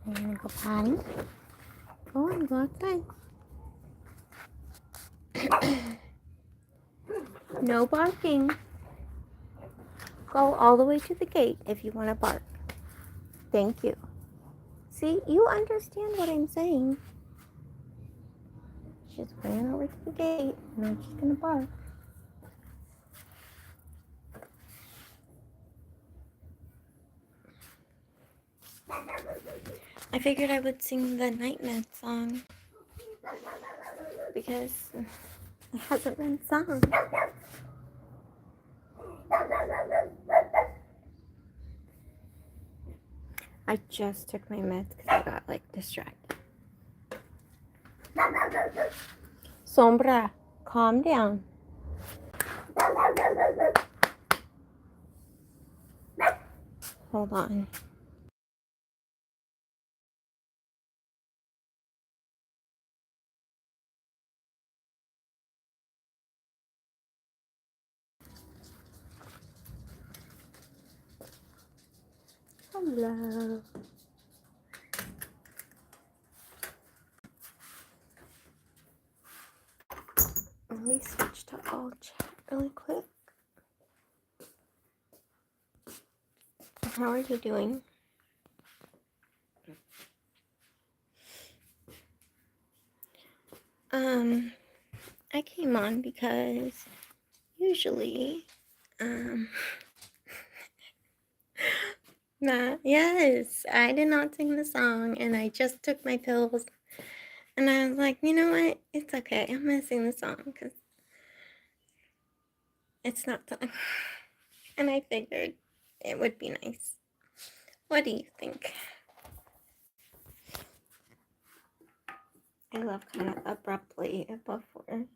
You're gonna go potty? Go on, go outside. No barking. Go all the way to the gate if you want to bark. Thank you. See, you understand what I'm saying. She just ran over to the gate. Now she's gonna bark. I figured I would sing the Night Med song because it hasn't been sung. I just took my meds because I got like distracted. Sombra, calm down. Hold on. Hello. Let me switch to all chat really quick. How are you doing? I came on because usually, yes, I did not sing the song and I just took my pills and I was like, you know what? It's okay. I'm gonna sing the song because it's not done. And I figured it would be nice. What do you think? I left kind of abruptly before.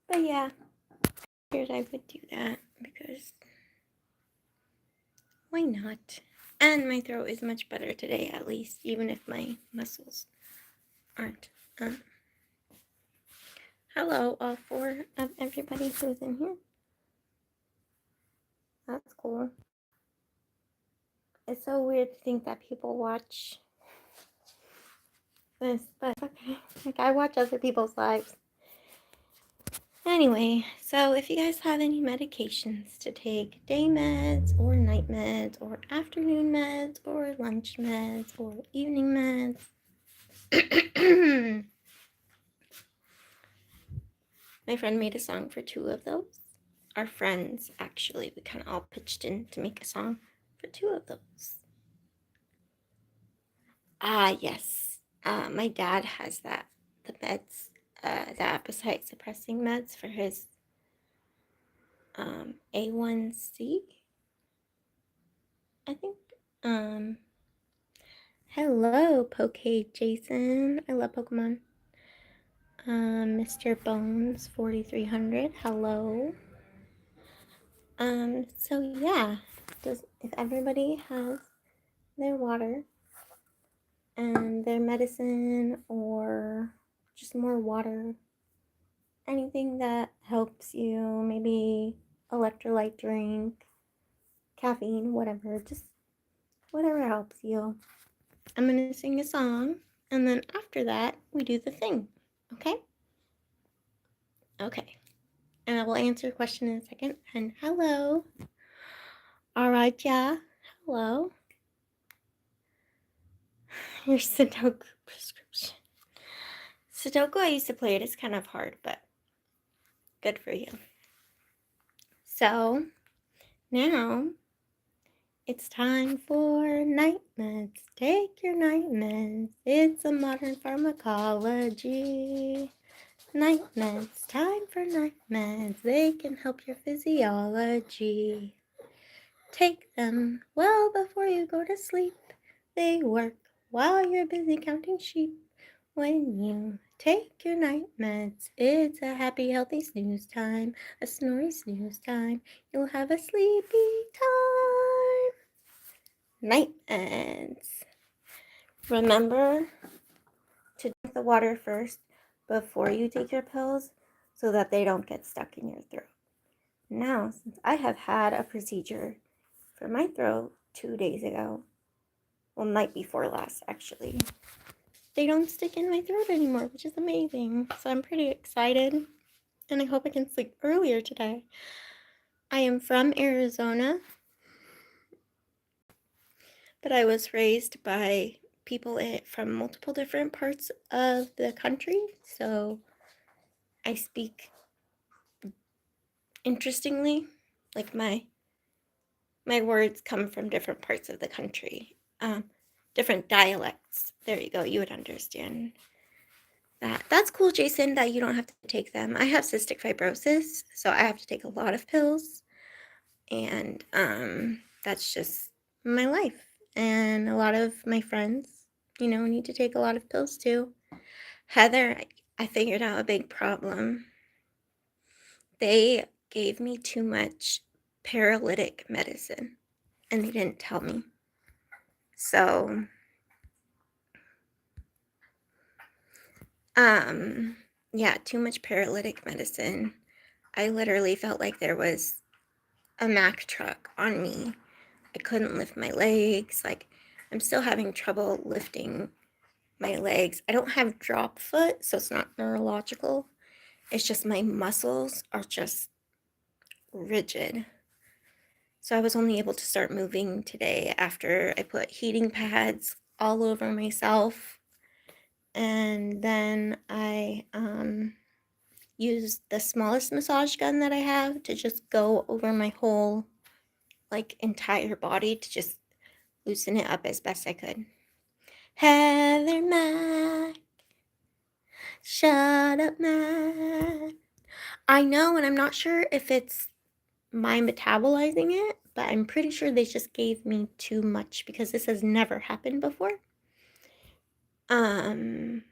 But yeah, I figured I would do that because why not? And my throat is much better today, at least, even if my muscles aren't. Hello, all four of everybody who's in here. That's cool. It's so weird to think that people watch this, but okay. Like, I watch other people's lives. Anyway, so if you guys have any medications to take, day meds or night meds or afternoon meds or lunch meds or evening meds, my friend made a song for 2 of those. Our friends, actually, we kind of all pitched in to make a song for 2 of those. Yes. My dad has the meds, the appetite suppressing meds for his A1C, I think. Hello, Poke Jason. I love Pokemon. Mr. Bones 4300. Hello. So yeah, if everybody has their water and their medicine or just more water, anything that helps you, maybe electrolyte drink, caffeine, whatever, just whatever helps you. I'm gonna sing a song, and then after that, we do the thing, okay? Okay, and I will answer a question in a second, and hello. All right, yeah, hello. Your Sudoku prescription. Sudoku, I used to play it. It's kind of hard, but good for you. So, now, it's time for night meds. Take your night meds. It's a modern pharmacology. Night meds. Time for night meds. They can help your physiology. Take them well before you go to sleep. They work while you're busy counting sheep. When you take your night meds, it's a happy, healthy snooze time. A snory snooze time. You'll have a sleepy time. Night meds. Remember to drink the water first before you take your pills so that they don't get stuck in your throat. Now, since I have had a procedure for my throat 2 days ago, well, night before last actually, they don't stick in my throat anymore, which is amazing. So I'm pretty excited, and I hope I can sleep earlier today. I am from Arizona, but I was raised by people from multiple different parts of the country, so I speak interestingly. Like my words come from different parts of the country, different dialects. There you go. You would understand that. That's cool, Jason, that you don't have to take them. I have cystic fibrosis, so I have to take a lot of pills, and that's just my life. And a lot of my friends, need to take a lot of pills too. Heather, I figured out a big problem. They gave me too much paralytic medicine, and they didn't tell me. So, yeah, too much paralytic medicine. I literally felt like there was a Mack truck on me. I couldn't lift my legs. Like, I'm still having trouble lifting my legs. I don't have drop foot, so it's not neurological. It's just my muscles are just rigid. So I was only able to start moving today after I put heating pads all over myself. And then I used the smallest massage gun that I have to just go over my whole, entire body to just loosen it up as best I could. Heather Mack, shut up, Mack. I know, and I'm not sure if it's my metabolizing it, but I'm pretty sure they just gave me too much because this has never happened before. And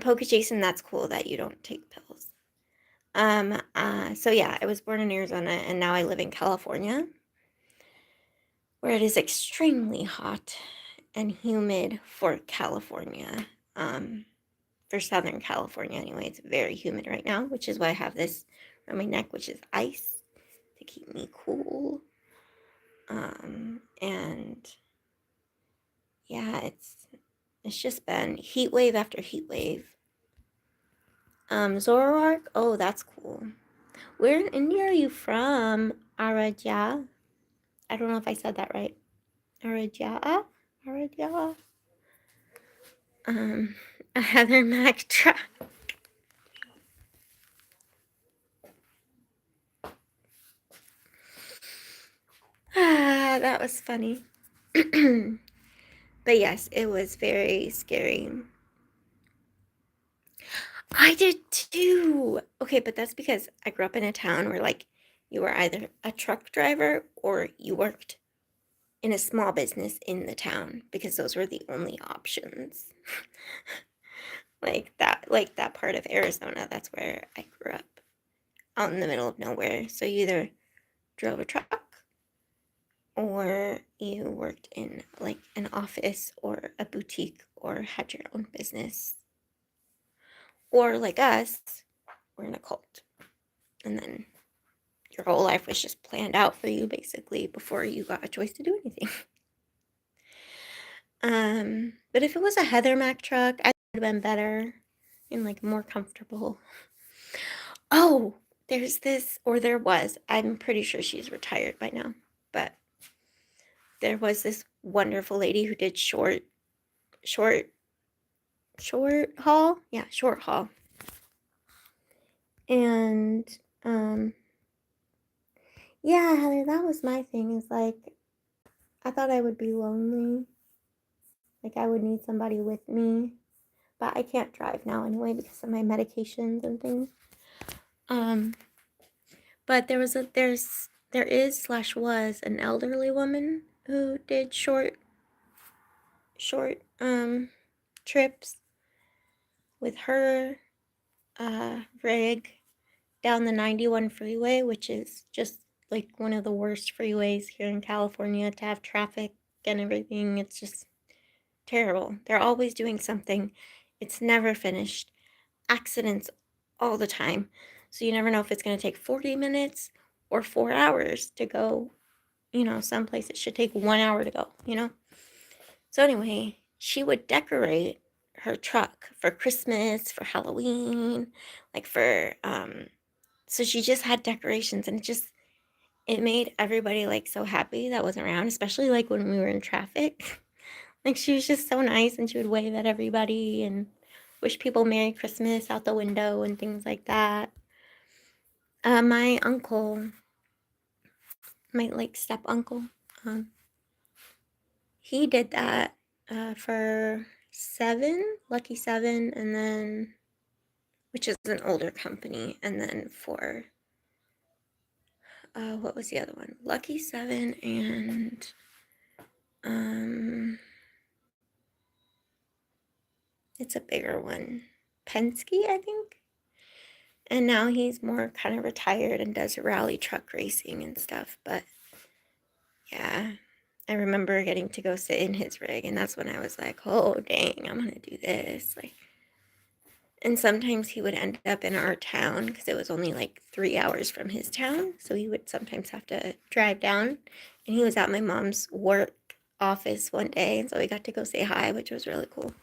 Poke Jason, that's cool that you don't take pills. So yeah, I was born in Arizona and now I live in California, where it is extremely hot and humid for California. For Southern California anyway, it's very humid right now, which is why I have this around my neck, which is ice to keep me cool. And yeah, it's just been heat wave after heat wave. Zoroark, oh, that's cool. Where in India are you from, Aradhya? I don't know if I said that right. Aradhya? Aradhya? A Heather Mack truck. Ah, that was funny. But yes, it was very scary. I did too. Okay, but that's because I grew up in a town where, you were either a truck driver or you worked in a small business in the town because those were the only options. Like that part of Arizona, that's where I grew up, out in the middle of nowhere. So you either drove a truck or you worked in an office or a boutique or had your own business. Or like us, we're in a cult. And then your whole life was just planned out for you basically before you got a choice to do anything. But if it was a Heather Mack truck, I would have been better and more comfortable. Oh, there's this, or there was, I'm pretty sure she's retired by now, but there was this wonderful lady who did short haul. Yeah, short haul. And, yeah, Heather, that was my thing, is I thought I would be lonely. I would need somebody with me, but I can't drive now anyway because of my medications and things. But there is/was an elderly woman who did short trips with her rig down the 91 freeway, which is just one of the worst freeways here in California to have traffic and everything. It's just terrible. They're always doing something. It's never finished. Accidents all the time. So you never know if it's going to take 40 minutes or 4 hours to go. Some places should take 1 hour to go, So anyway, she would decorate her truck for Christmas, for Halloween, like so she just had decorations, and it made everybody like so happy that wasn't around, especially like when we were in traffic. Like she was just so nice, and she would wave at everybody and wish people Merry Christmas out the window and things like that. My uncle, my like step uncle, he did that for Lucky Seven, and then, which is an older company, and then for what was the other one? Lucky Seven and it's a bigger one, Penske, I think. And now he's more kind of retired and does rally truck racing and stuff. But yeah, I remember getting to go sit in his rig, and that's when I was like, oh dang, I'm gonna do this. Like, and sometimes he would end up in our town because it was only like 3 hours from his town. So he would sometimes have to drive down. And he was at my mom's work office one day. And so we got to go say hi, which was really cool.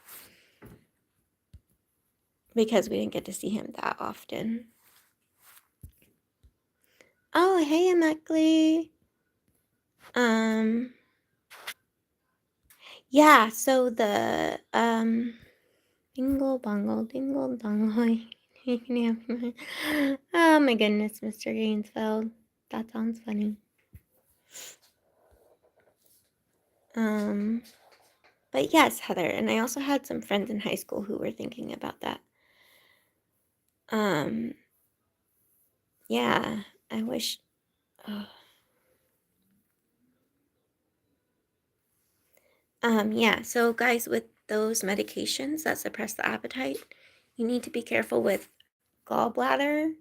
Because we didn't get to see him that often. Oh, hey, Emeckley. Yeah, so the, dingle bongle, dingle dongle. Oh my goodness, Mr. Gainsfeld. That sounds funny. But yes, Heather, and I also had some friends in high school who were thinking about that. Yeah, I wish. Yeah, so guys, with those medications that suppress the appetite, you need to be careful with gallbladder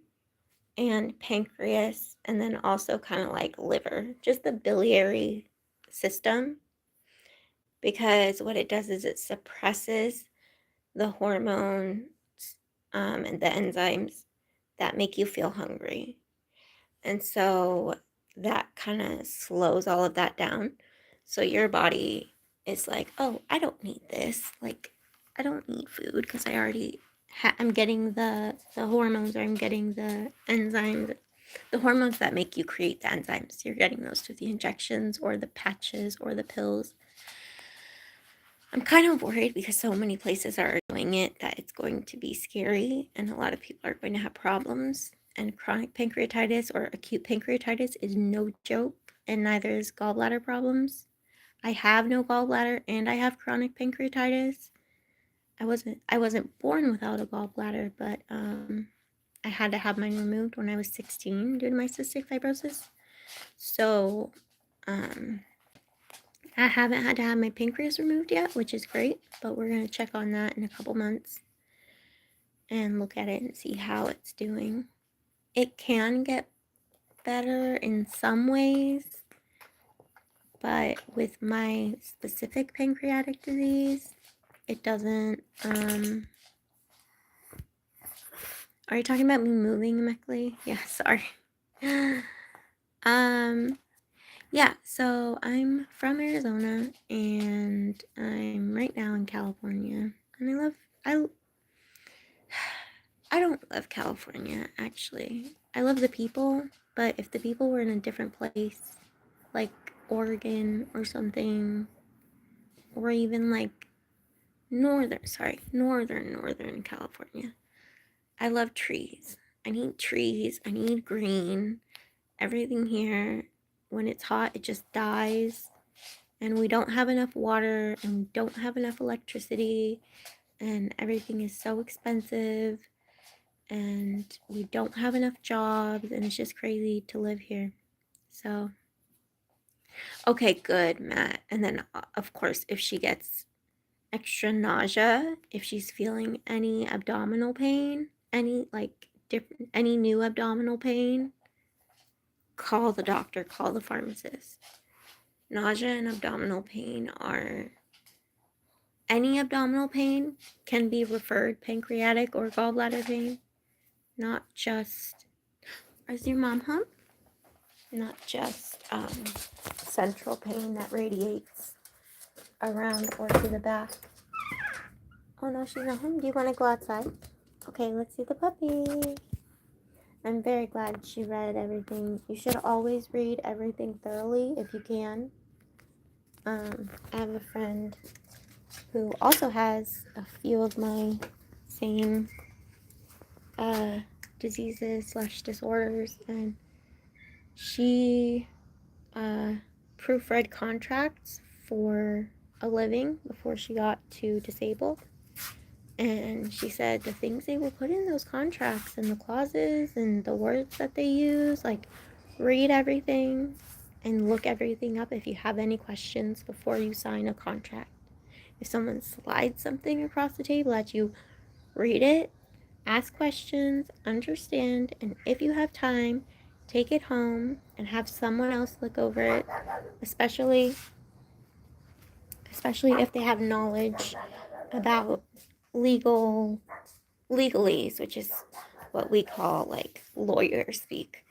and pancreas, and then also kind of like liver, just the biliary system, because what it does is it suppresses the hormones and the enzymes that make you feel hungry. And so that kind of slows all of that down. So your body is like, oh, I don't need this. Like, I don't need food because I already I'm getting the hormones, or I'm getting the enzymes, the hormones that make you create the enzymes. You're getting those through the injections or the patches or the pills. I'm kind of worried because so many places are doing it that it's going to be scary, and a lot of people are going to have problems. And chronic pancreatitis or acute pancreatitis is no joke, and neither is gallbladder problems. I have no gallbladder, and I have chronic pancreatitis. I wasn't born without a gallbladder, but I had to have mine removed when I was 16 due to my cystic fibrosis. So I haven't had to have my pancreas removed yet, which is great, but we're going to check on that in a couple months and look at it and see how it's doing. It can get better in some ways, but with my specific pancreatic disease, it doesn't. Are you talking about me moving, Meckley? Yeah, sorry. Yeah, so I'm from Arizona, and I'm right now in California, and I don't love California, actually. I love the people, but if the people were in a different place, like Oregon or something, or even like northern California. I love trees. I need trees. I need green. Everything here, when it's hot, it just dies. And we don't have enough water, and we don't have enough electricity, and everything is so expensive, and we don't have enough jobs, and it's just crazy to live here. So, okay, good, Matt. And then, of course, if she gets extra nausea, if she's feeling any abdominal pain, any new abdominal pain, call the doctor, call the pharmacist. Nausea and abdominal pain are any abdominal pain can be referred pancreatic or gallbladder pain, not just Is your mom home? Not just central pain that radiates around or to the back. Oh no, she's not home. Do you want to go outside? Okay, let's see the puppy. I'm very glad she read everything. You should always read everything thoroughly if you can. I have a friend who also has a few of my same diseases / disorders, and she proofread contracts for a living before she got to disabled. And she said the things they will put in those contracts and the clauses and the words that they use, like, read everything and look everything up if you have any questions before you sign a contract. If someone slides something across the table at you, read it, ask questions, understand, and if you have time, take it home and have someone else look over it, especially if they have knowledge about legalese, which is what we call like lawyer speak.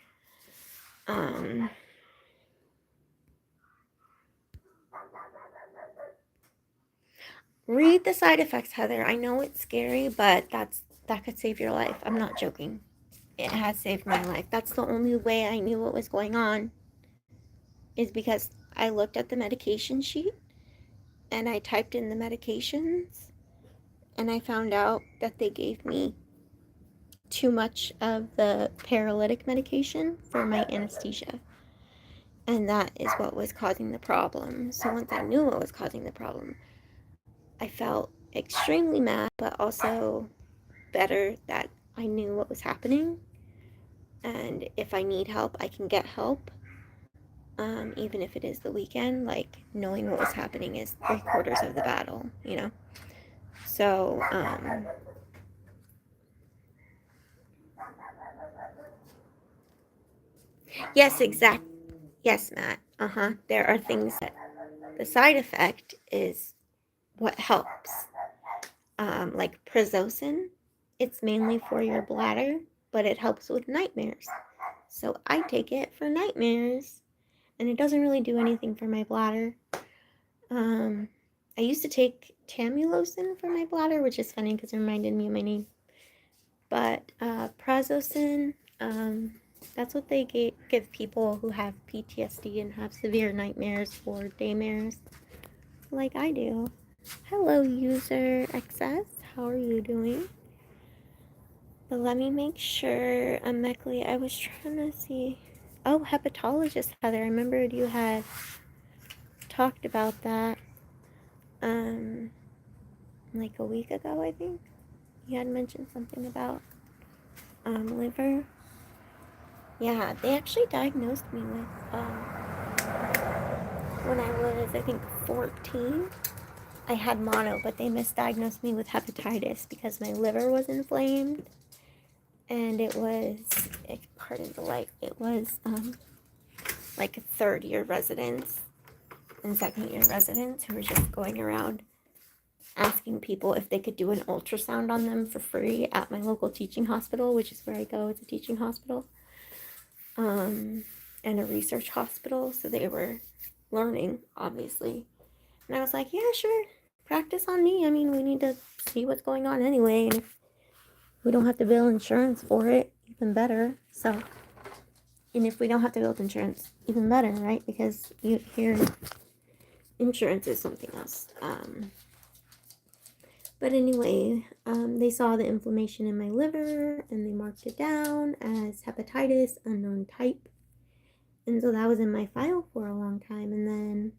Read the side effects, Heather. I know it's scary, but that could save your life. I'm not joking. It has saved my life. That's the only way I knew what was going on, is because I looked at the medication sheet and I typed in the medications, and I found out that they gave me too much of the paralytic medication for my anesthesia. And that is what was causing the problem. So once I knew what was causing the problem, I felt extremely mad, but also better that I knew what was happening. And if I need help, I can get help. Even if it is the weekend, like, knowing what was happening is 3/4 of the battle, you know? So, yes, exact. Yes, Matt. There are things that the side effect is what helps. Like prazosin, it's mainly for your bladder, but it helps with nightmares. So I take it for nightmares, and it doesn't really do anything for my bladder. I used to take Tamulocin for my bladder, which is funny because it reminded me of my name. But prazosin, that's what they give people who have PTSD and have severe nightmares or daymares, like I do. Hello, user XS. How are you doing? But let me make sure, Meckley, I was trying to see. Oh, hepatologist Heather, I remembered you had talked about that, like a week ago, I think. You had mentioned something about, liver. Yeah, they actually diagnosed me with, when I was, I think, 14. I had mono, but they misdiagnosed me with hepatitis because my liver was inflamed. And it was, pardon the light, it was, like a third-year residents and second-year residents who were just going around asking people if they could do an ultrasound on them for free at my local teaching hospital, which is where I go. It's a teaching hospital, and a research hospital. So they were learning, obviously. And I was like, yeah, sure, practice on me. I mean, we need to see what's going on anyway. And if we don't have to bill insurance for it, even better. So, and if we don't have to build insurance, even better, right? Because you hear insurance is something else. But anyway, they saw the inflammation in my liver and they marked it down as hepatitis, unknown type. And so that was in my file for a long time. And then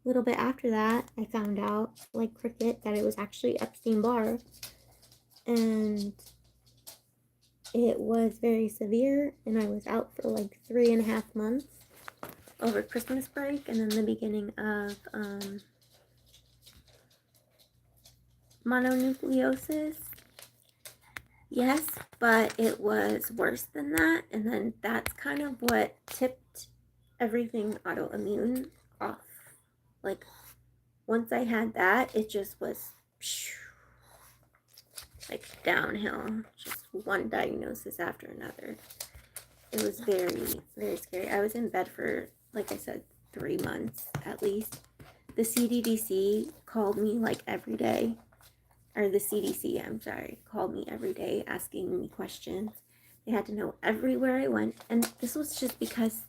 a little bit after that, I found out, like Cricket, that it was actually Epstein-Barr. And it was very severe, and I was out for like 3.5 months over Christmas break and then the beginning of mononucleosis. Yes, but it was worse than that, and then that's kind of what tipped everything autoimmune off. Like, once I had that, it just was like downhill, just one diagnosis after another. it was very, very scary. I was in bed for, like I said, 3 months at least. The CDDC called me like every day, or the CDC, I'm sorry, called me every day asking me questions. They had to know everywhere I went, and this was just because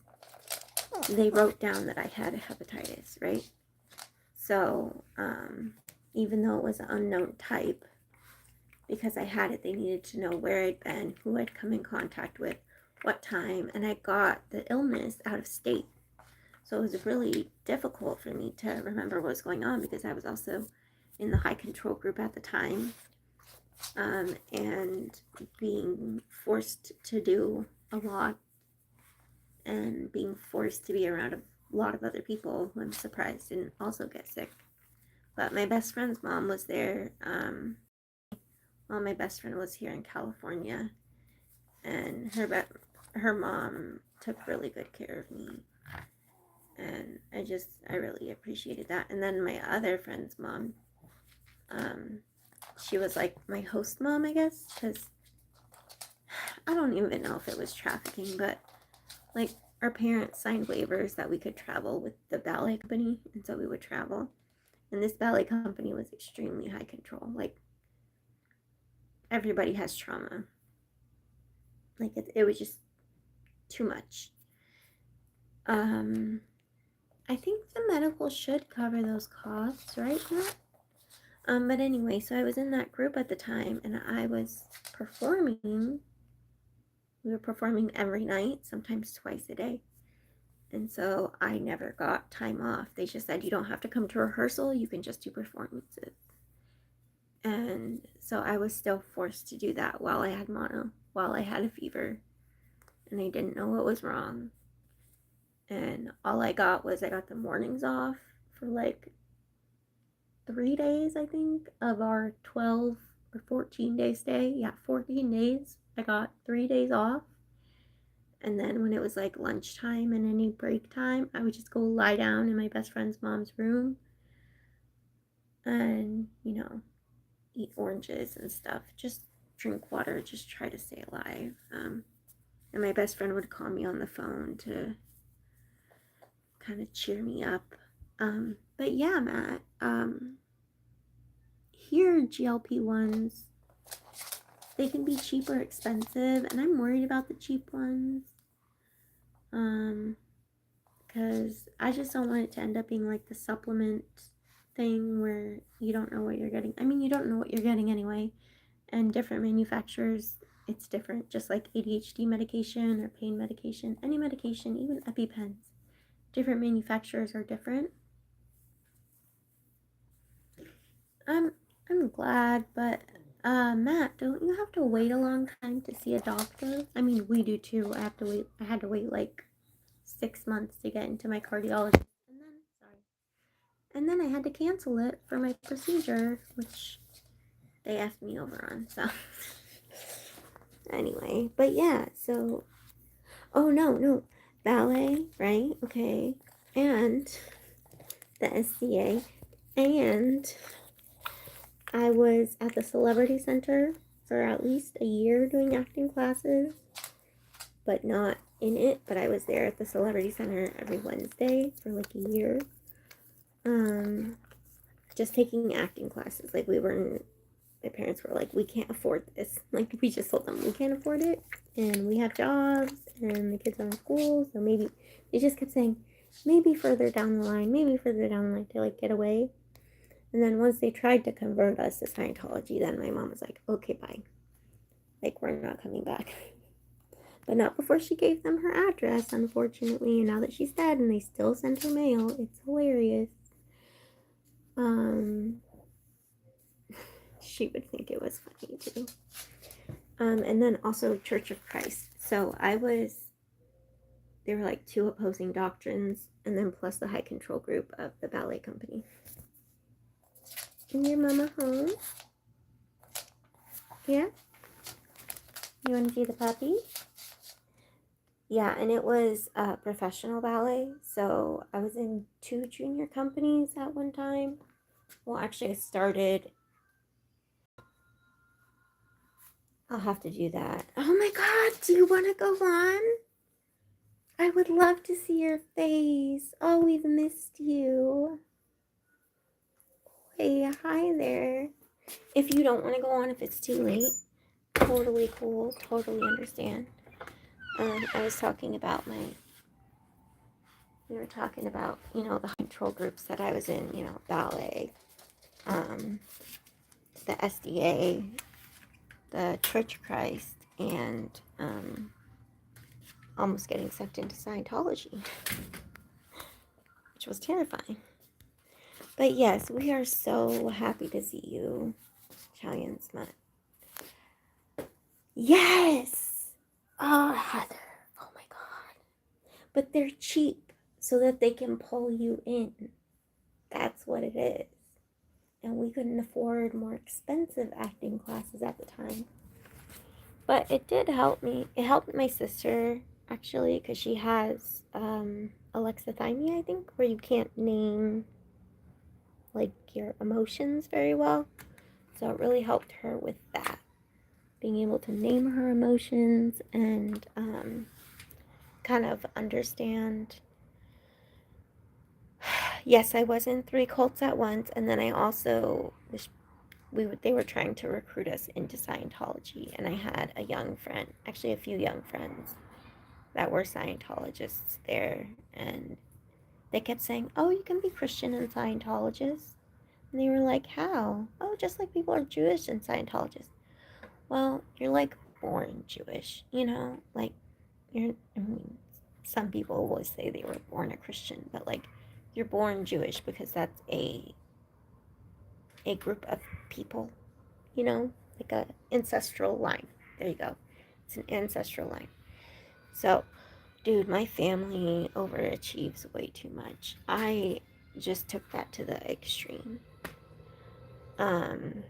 they wrote down that I had a hepatitis, right? So, even though it was an unknown type, because I had it, they needed to know where I'd been, who I'd come in contact with, what time, and I got the illness out of state. So it was really difficult for me to remember what was going on because I was also in the high control group at the time, and being forced to do a lot and being forced to be around a lot of other people who I'm surprised didn't also get sick. But my best friend's mom was there. Well, my best friend was here in California, and her mom took really good care of me, and I really appreciated that. And then my other friend's mom, she was like my host mom, I guess, because I don't even know if it was trafficking, but like our parents signed waivers that we could travel with the ballet company, and so we would travel. And this ballet company was extremely high control. Like everybody has trauma. Like it was just too much. I think the medical should cover those costs, right? But anyway, so I was in that group at the time, and I was performing. We were performing every night, sometimes twice a day. And so I never got time off. They just said, you don't have to come to rehearsal, you can just do performances. And so I was still forced to do that while I had mono, while I had a fever, and I didn't know what was wrong. And all I got the mornings off for like 3 days, I think, of our 12 or 14-day stay. Yeah, 14 days. I got 3 days off. And then when it was like lunchtime and any break time, I would just go lie down in my best friend's mom's room and, eat oranges and stuff. Just drink water, just try to stay alive. And my best friend would call me on the phone to kind of cheer me up. But yeah, Matt, here GLP-1s, they can be cheap or expensive, and I'm worried about the cheap ones. Because I just don't want it to end up being like the supplement thing where you don't know what you're getting. I mean, you don't know what you're getting anyway, and different manufacturers, it's different. Just like ADHD medication or pain medication, any medication, even EpiPens, different manufacturers are different. I'm glad, but Matt, don't you have to wait a long time to see a doctor? I mean, we do too. I had to wait like 6 months to get into my cardiologist, and then I had to cancel it for my procedure, which they asked me over on. So anyway, but yeah. So, oh no, ballet, right? Okay, and the SCA, and I was at the Celebrity Center for at least a year doing acting classes, but not in it. But I was there at the Celebrity Center every Wednesday for like a year. Just taking acting classes. Like my parents were like, we can't afford this. Like we just told them we can't afford it, and we have jobs, and the kids are in school, so maybe they just kept saying maybe further down the line, to like get away. And then once they tried to convert us to Scientology, then my mom was like, okay, bye. Like, we're not coming back. But not before she gave them her address, unfortunately. And now that she's dead and they still send her mail, it's hilarious. She would think it was funny too. And then also Church of Christ. So there were like 2 opposing doctrines, and then plus the high control group of the ballet company. And your mama home? Yeah? You want to see the puppy? Yeah, and it was professional ballet. So I was in 2 junior companies at one time. Well, actually, I'll have to do that. Oh my God, do you want to go on? I would love to see your face. Oh, we've missed you. Hey, hi there. If you don't want to go on, if it's too late, totally cool, totally understand. I was talking about we were talking about, the control groups that I was in, ballet, the SDA, the Church of Christ, and almost getting sucked into Scientology, which was terrifying. But yes, we are so happy to see you, Italian Smut. Yes! Oh, Heather. Oh my god. But they're cheap so that they can pull you in. That's what it is. And we couldn't afford more expensive acting classes at the time. But it did help me. It helped my sister, actually, because she has alexithymia, I think, where you can't name, like, your emotions very well. So it really helped her with that. Being able to name her emotions and kind of understand. Yes, I was in 3 cults at once, and then I also they were trying to recruit us into Scientology, and I had a young friend, actually a few young friends that were Scientologists there, and they kept saying, "Oh, you can be Christian and Scientologist," and they were like, "How?" "Oh, just like people are Jewish and Scientologists." Well, you're like born Jewish, like some people always say they were born a Christian, but like you're born Jewish because that's a group of people, like a ancestral line. There you go. It's an ancestral line. So, dude, my family overachieves way too much. I just took that to the extreme. Um,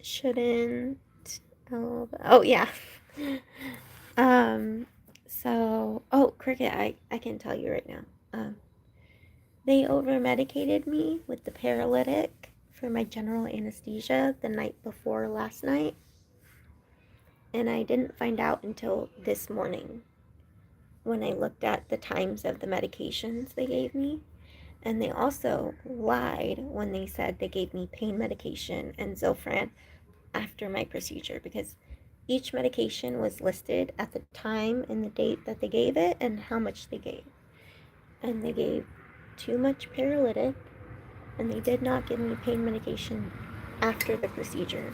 shouldn't. Oh yeah. um, Cricket, I can tell you right now. They over medicated me with the paralytic for my general anesthesia the night before last night. And I didn't find out until this morning when I looked at the times of the medications they gave me. And they also lied when they said they gave me pain medication and Zofran after my procedure, because each medication was listed at the time and the date that they gave it and how much they gave. And they gave too much paralytic, and they did not give me pain medication after the procedure.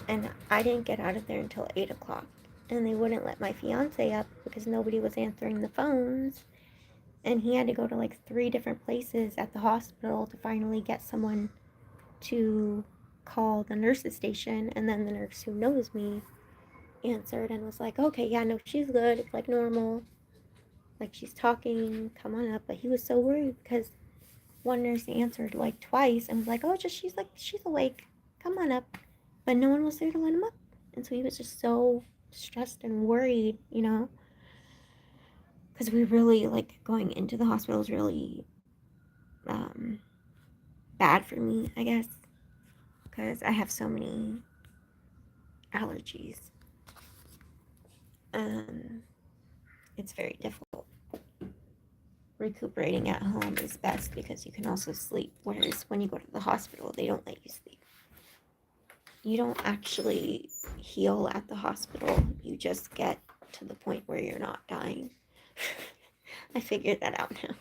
And I didn't get out of there until 8 o'clock. And they wouldn't let my fiance up because nobody was answering the phones. And he had to go to like 3 different places at the hospital to finally get someone to call the nurse's station. And then the nurse who knows me answered and was like, "Okay, yeah, no, she's good. It's like normal. Like she's talking. Come on up." But he was so worried because one nurse answered like twice and was like, "Oh, just she's awake. Come on up." But no one was there to let him up. And so he was just so stressed and worried, because we really, like, going into the hospital is really um, bad for me, I guess, because I have so many allergies. Um, it's very difficult. Recuperating at home is best because you can also sleep, whereas when you go to the hospital, they don't let you sleep. You don't actually heal at the hospital. You just get to the point where you're not dying. I figured that out now.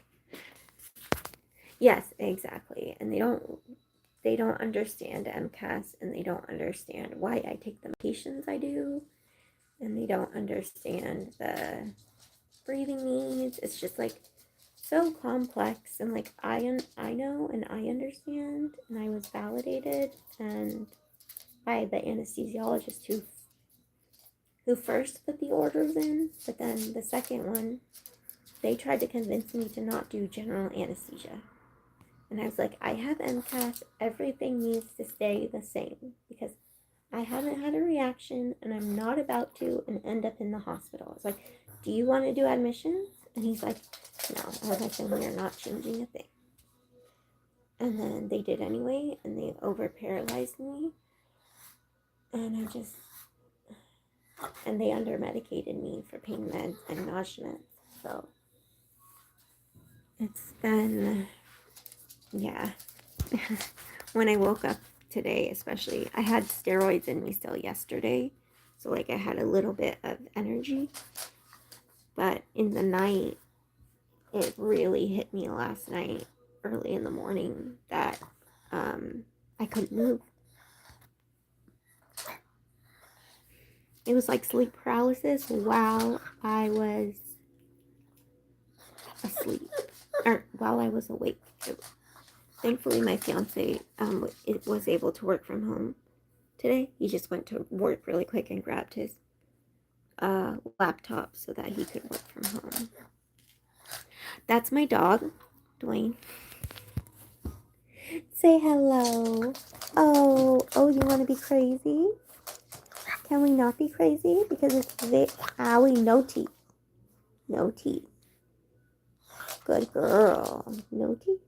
Yes, exactly. And they don't understand MCAS, and they don't understand why I take the medications I do, and they don't understand the breathing needs. It's just like so complex, and like I know and I understand, and I was validated and by the anesthesiologist who first put the orders in, but then the second one, they tried to convince me to not do general anesthesia. And I was like, I have MCAS, everything needs to stay the same because I haven't had a reaction and I'm not about to and end up in the hospital. I was like, do you want to do admissions? And he's like, no. I was like, then we are not changing a thing. And then they did anyway, and they over-paralyzed me. And and they under-medicated me for pain meds and nausea meds. So it's been, yeah. When I woke up today, especially, I had steroids in me still yesterday. So, like, I had a little bit of energy. But in the night, it really hit me last night, early in the morning, that I couldn't move. It was like sleep paralysis while I was asleep, or while I was awake. Thankfully, my fiance was able to work from home today. He just went to work really quick and grabbed his laptop so that he could work from home. That's my dog, Dwayne. Say hello. Oh, you want to be crazy? Can we not be crazy? Because it's owie, no teeth. No teeth. Good girl. No teeth.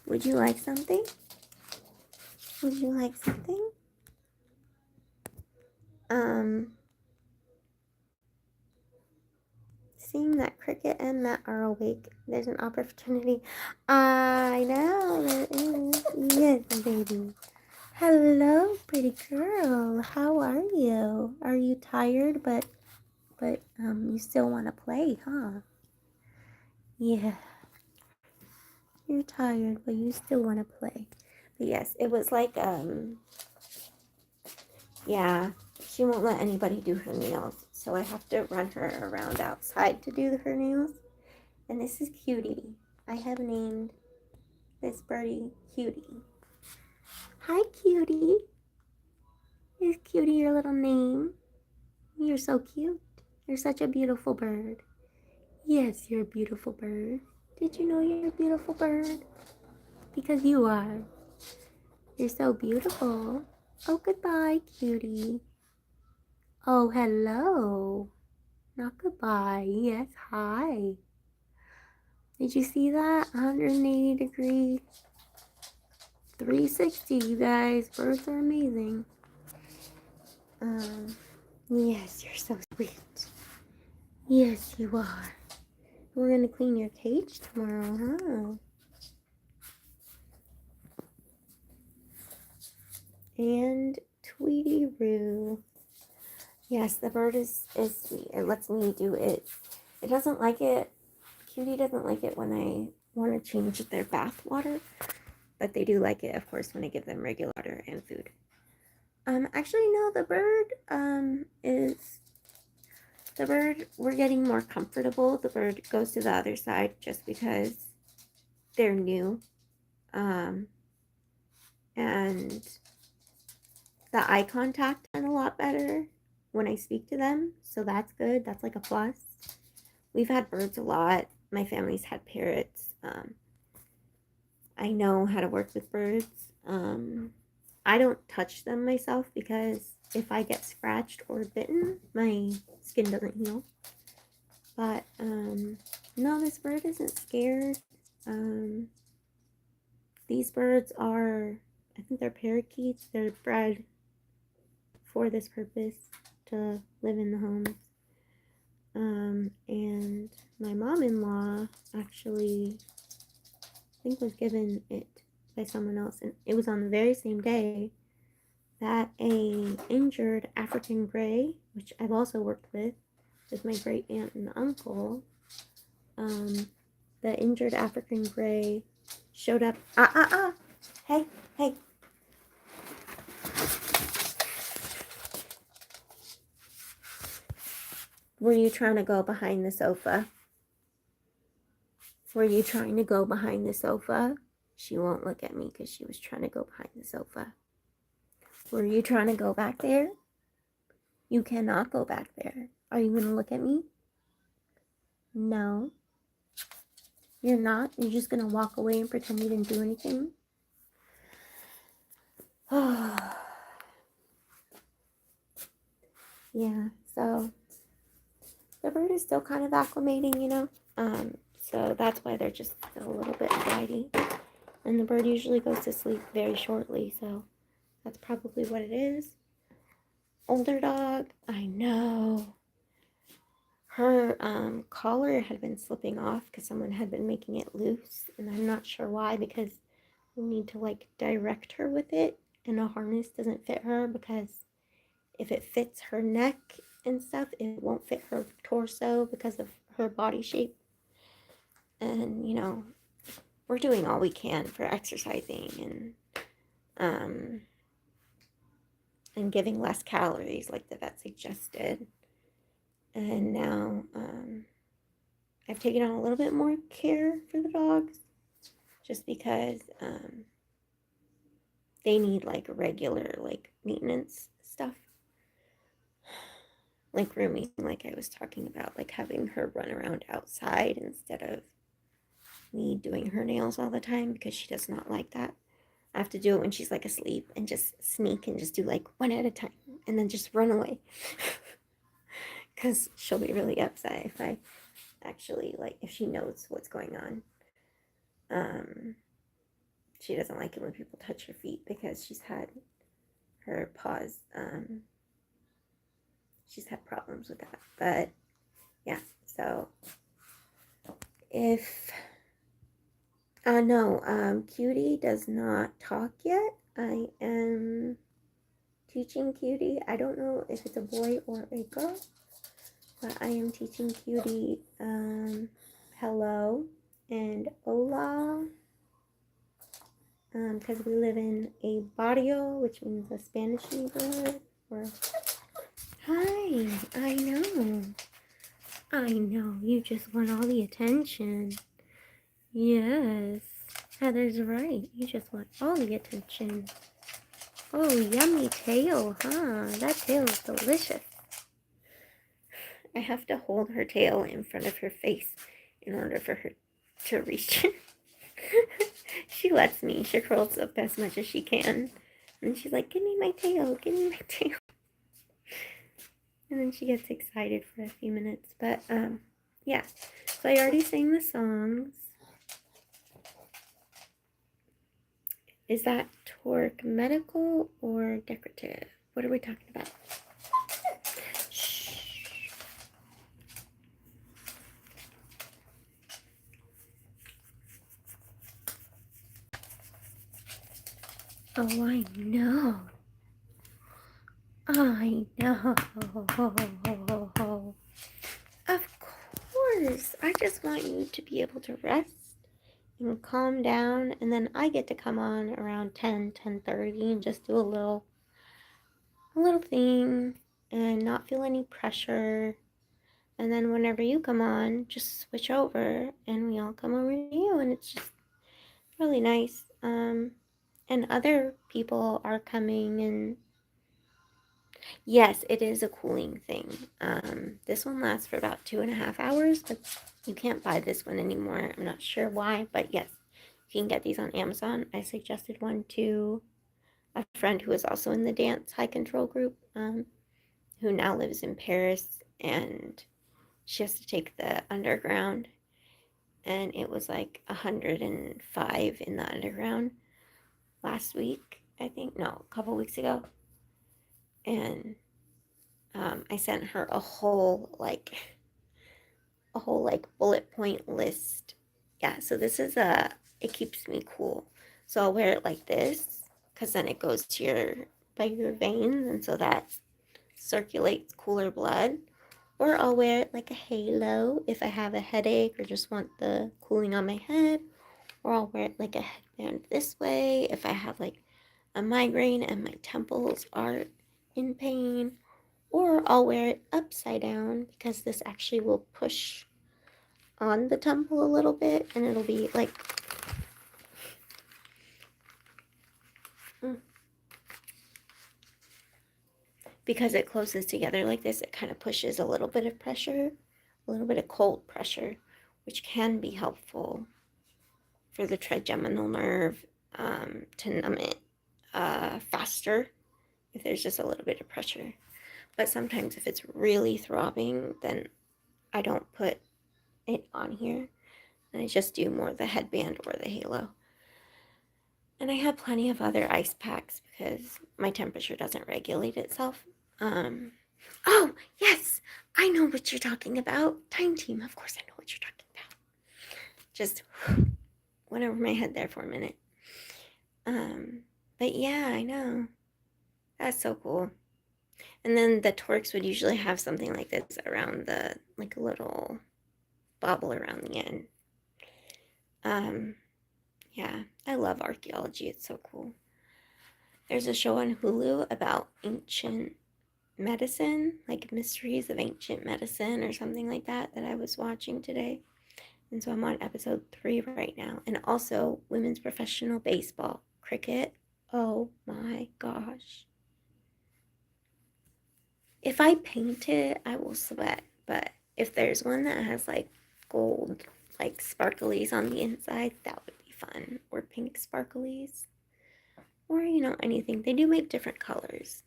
Would you like something? Would you like something? Seeing that Cricket and Matt are awake, there's an opportunity. I know there is. Yes, baby. Hello, pretty girl. How are you? Are you tired, but you still want to play, huh? Yeah. You're tired, but you still want to play. But yes, it was like, yeah, she won't let anybody do her nails. So I have to run her around outside to do her nails. And this is Cutie. I have named this birdie Cutie. Hi, Cutie. Is Cutie your little name? You're so cute. You're such a beautiful bird. Yes, you're a beautiful bird. Did you know you're a beautiful bird? Because you are. You're so beautiful. Oh, goodbye, Cutie. Oh, hello. Not goodbye. Yes, hi. Did you see that? 180 degree 360, you guys. Birds are amazing. Yes, you're so sweet. Yes, you are. We're gonna clean your cage tomorrow, huh? And Tweety Roo. Yes, the bird is sweet. It lets me do it. It doesn't like it. Cutie doesn't like it when I want to change their bath water, but they do like it, of course, when I give them regular water and food. Actually, no, the bird, we're getting more comfortable. The bird goes to the other side just because they're new. And the eye contact is a lot better when I speak to them, so that's good. That's like a plus. We've had birds a lot. My family's had parrots. I know how to work with birds. I don't touch them myself because if I get scratched or bitten, my skin doesn't heal. But no, this bird isn't scared. These birds are, I think they're parakeets. They're bred for this purpose, to live in the homes. And my mom-in-law actually, I think, was given it by someone else, and it was on the very same day that a injured African gray, which I've also worked with my great aunt and uncle, the injured African gray showed up. Hey. Were you trying to go behind the sofa? Were you trying to go behind the sofa? She won't look at me because she was trying to go behind the sofa. Were you trying to go back there? You cannot go back there. Are you going to look at me? No. You're not? You're just going to walk away and pretend you didn't do anything? Yeah, so the bird is still kind of acclimating, you know? So that's why they're just still a little bit flighty. And the bird usually goes to sleep very shortly, so that's probably what it is. Older dog, I know. Her collar had been slipping off because someone had been making it loose, and I'm not sure why, because we need to like direct her with it, and a harness doesn't fit her because if it fits her neck and stuff, it won't fit her torso because of her body shape. And we're doing all we can for exercising um, and giving less calories like the vet suggested. And now I've taken on a little bit more care for the dogs just because they need like regular like maintenance stuff, like grooming, like I was talking about, like having her run around outside instead of me doing her nails all the time, because she does not like that. I have to do it when she's like asleep and just sneak and just do like one at a time and then just run away. Because she'll be really upset if I actually, like, if she knows what's going on. She doesn't like it when people touch her feet because she's had her paws, she's had problems with that. But yeah, so if, no, Cutie does not talk yet. I am teaching Cutie. I don't know if it's a boy or a girl, but I am teaching Cutie hello and hola, because we live in a barrio, which means a Spanish neighborhood. Or hi, I know, you just want all the attention. Yes, Heather's right. You just want all the attention. Oh, yummy tail, huh? That tail is delicious. I have to hold her tail in front of her face in order for her to reach. She lets me. She curls up as much as she can. And she's like, give me my tail, give me my tail. And then she gets excited for a few minutes. But, yeah. So I already sang the songs. Is that torque medical or decorative? What are we talking about? Shh. Oh, I know. I know. Of course. I just want you to be able to rest and calm down, and then I get to come on around 10:30 and just do a little thing and not feel any pressure. And then whenever you come on, just switch over and we all come over to you, and it's just really nice. And other people are coming, and yes, it is a cooling thing. This one lasts for about 2.5 hours, but you can't buy this one anymore. I'm not sure why, but yes, you can get these on Amazon. I suggested one to a friend who is also in the dance high control group, who now lives in Paris, and she has to take the underground, and it was like 105 in the underground last week, I think. No, a couple weeks ago. And I sent her a whole bullet point list. Yeah, so this is it keeps me cool. So I'll wear it like this, because then it goes to your veins, and so that circulates cooler blood. Or I'll wear it like a halo if I have a headache or just want the cooling on my head. Or I'll wear it like a headband this way if I have like a migraine and my temples are in pain. Or I'll wear it upside down because this actually will push on the temple a little bit, and it'll be like because it closes together like this, it kind of pushes a little bit of pressure, a little bit of cold pressure, which can be helpful for the trigeminal nerve, to numb it faster if there's just a little bit of pressure. But sometimes if it's really throbbing, then I don't put it on here, and I just do more the headband or the halo. And I have plenty of other ice packs because my temperature doesn't regulate itself. Oh, yes, I know what you're talking about. Time Team, of course I know what you're talking about. Just went over my head there for a minute. But yeah, I know. That's so cool. And then the Torx would usually have something like this around the, like a little bobble around the end. Yeah, I love archaeology. It's so cool. There's a show on Hulu about ancient medicine, like mysteries of ancient medicine or something like that I was watching today. And so I'm on episode 3 right now. And also women's professional baseball, cricket. Oh my gosh. If I paint it, I will sweat. But if there's one that has like gold, like sparklies on the inside, that would be fun. Or pink sparklies. Or, anything. They do make different colors.